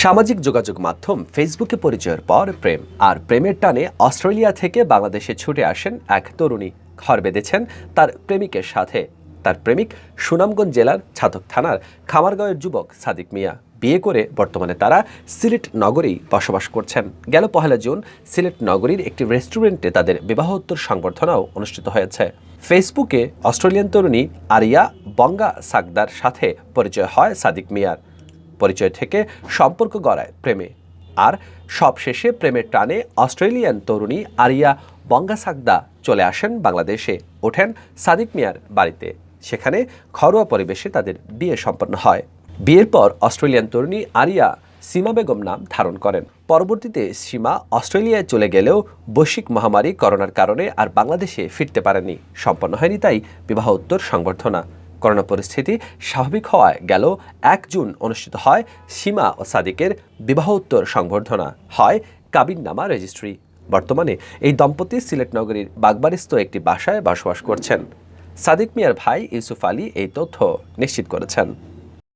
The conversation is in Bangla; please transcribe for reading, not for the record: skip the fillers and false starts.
সামাজিক যোগাযোগ মাধ্যম ফেসবুকে পরিচয়ের পর প্রেম আর প্রেমের টানে অস্ট্রেলিয়া থেকে বাংলাদেশে ছুটে আসেন এক তরুণী। ঘর বেঁধেছেন তার প্রেমিকের সাথে। তার প্রেমিক সুনামগঞ্জ জেলার ছাতক থানার খামারগাঁওয়ের যুবক সাদিক মিয়া। বিয়ে করে বর্তমানে তারা সিলেট নগরেই বসবাস করছেন। গেল ১ জুন সিলেট নগরীর একটি রেস্টুরেন্টে তাদের বিবাহোত্তর সংবর্ধনাও অনুষ্ঠিত হয়েছে। ফেসবুকে অস্ট্রেলিয়ান তরুণী আরিয়া বঙ্গা সাকদার সাথে পরিচয় হয় সাদিক মিয়ার। পরিচয় থেকে সম্পর্ক গড়ায় প্রেমে, আর সবশেষে প্রেমের টানে অস্ট্রেলিয়ান তরুণী আরিয়া বঙ্গাসাগদা চলে আসেন বাংলাদেশে, ওঠেন সাদিক মিয়ার বাড়িতে। সেখানে ঘরোয়া পরিবেশে তাদের বিয়ে সম্পন্ন হয়। বিয়ের পর অস্ট্রেলিয়ান তরুণী আরিয়া সীমা বেগম নাম ধারণ করেন। পরবর্তীতে সীমা অস্ট্রেলিয়ায় চলে গেলেও বৈশ্বিক মহামারী করোনার কারণে আর বাংলাদেশে ফিরতে পারেনি। সম্পন্ন হয়নি তাই বিবাহোত্তর সংবর্ধনা। করোনা পরিস্থিতি স্বাভাবিক হওয়ায় গেল ১ জুন অনুষ্ঠিত হয় সীমা ও সাদিকের বিবাহোত্তর সংবর্ধনা, হয় কাবিননামা রেজিস্ট্রি। বর্তমানে এই দম্পতি সিলেট নগরীর বাগবাড়িস্থ একটি বাসায় বসবাস করছেন। সাদিক মিয়ার ভাই ইউসুফ আলী এই তথ্য নিশ্চিত করেছেন।